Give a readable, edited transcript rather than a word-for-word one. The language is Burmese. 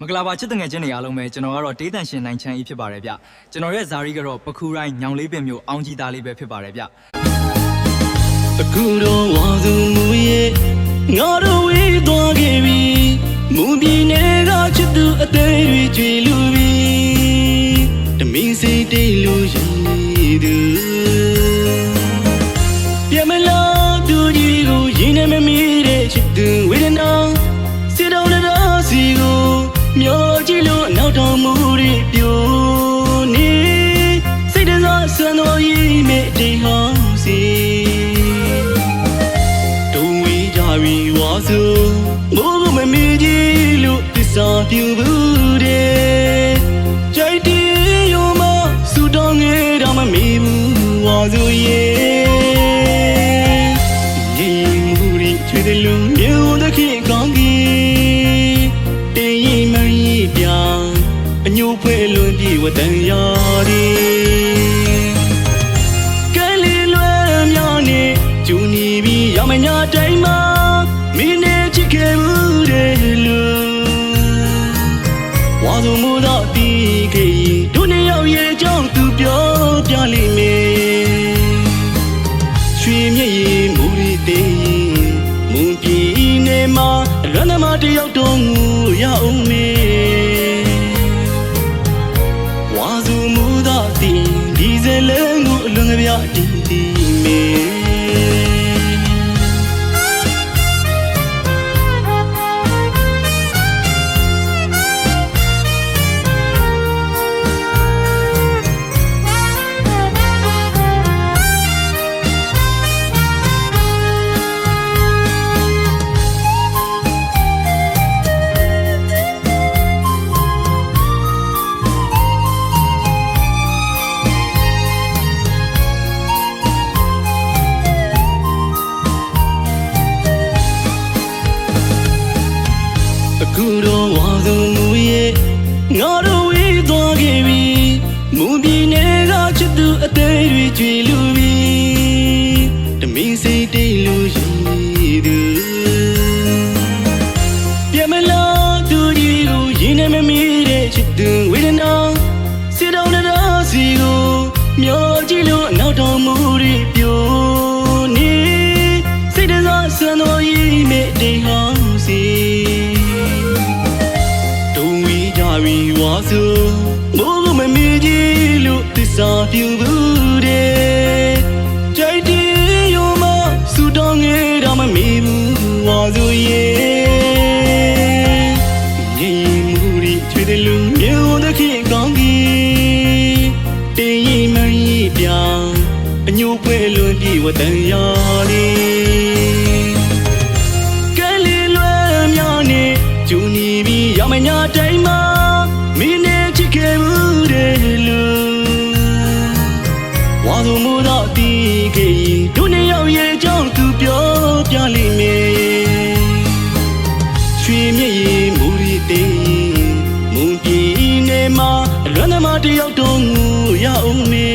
မကလာပါချစ်တငယ်ချင်းတွေအားလုံးပဲကျွန်တော်ကတော့ဒေးတန်ရှင်နိုင်ချမ်းကြီးဖြစ်ပါတယ်ဗျကျွန်တော်ရဲ့ဇာရီကတော့ပခူတိုင်းညောင်လေးပင်မြို့အောင်ကြီးသားလေးပဲဖြစ်ပါတယ်ဗျအခုတော့ဝါစုမူရဲ့ငါတို့ဝေးသွားခဲ့ပြီမူပြင်းတွေကချစ်သူအသေးတွေကြွေလူပြီတမင်းစိတ်တိတ်လို့ရည်သူပြမလားသူကြီးကိုရင်းနေမမီတဲ့ချစ်သူဝေဒနာစေတော်တော်စီကိုမျောကြည့်လို့နောက်တော်မူတွေပြိုနေစိတ်တစားဆန်တော်ကြီးမဲ့တိတ်ဟောင်းစီဝါစုမိုးမမီကြီးလို့သစ္စာပြုဘူးတဲ့ကြိုက်တယ်ရောမစူတောင်းငယ်တော့မမီဘူးဝါစုရဲ့ညီမှုရီချွေတယ်လို့မြို့တစ်ခေတ်ကောင်းကြီးတင်ရင်မရီပြအညို့ဖွဲလွန်ပြေဝတန်ရာဒီကလေးလွယ်များနေကျူနေပြီးရမညာတိုင်းမှာမင်းနဲ့ချစ်ခဲ့မှုတဲ့လူဝါစုမိုးတော့တီးခဲ့တို့နှစ်ယောက်ရဲ့အကြောင်းသူပြောပြလိမ့်မယ်ရွှေမြက်ရည်မူရီတေးမွန်ပြည်နေမှာလွမ်းသမားတယောက်တော့ငူရအောင်မေဝါစုမိုးတော့တီးဒီစလဲကိုအလွန်ကြပြတီးတီးမေအခုတော့ဝါစုမူရဲ့ငါတို့ဝေးသွားခဲ့ပြီမူပြင်းတွေကချစ်သူအသေးတွေကြွေလူပြီတမင်းစိတ်တိတ်လို့ရည်သူပြမလားသူကြီးကိုရင်းနေမမီတဲ့ချစ်သူဝေဒနာစေတော်တော်စီကိုမျောကြည့်လို့နောက်တော်မူတွေပြိုနေစိတ်တစားဆန်တော်ကြီးမဲ့တိတ်ဟောင်းစီဝါစုမိုးမမီကြီးလို့သစ္စာပြုဘူးတဲ့ကြိုက်တယ်ရောမစူတောင်းငယ်တော့မမီဘူးဝါစုရဲ့ညီမှုရီချွေတယ်လို့မြို့တစ်ခေတ်ကောင်းကြီးတင်ရင်မရီပြအညို့ဖွဲလွန်ပြေဝတန်ရာဒီကလေးလွယ်များနေကျူနေပြီးရမညာတိုင်းမှာမင်းနဲ့ချစ်ခဲ့မှုတဲ့လူဝါစုမိုးတော့တီးခဲ့တို့နှစ်ယောက်ရဲ့အကြောင်းသူပြောပြလိမ့်မယ်ရွှေမြက်ရည်မူရီတေးမွန်ပြည်နေမှာလွမ်းသမားတယောက်တော့ငူရအောင်မေ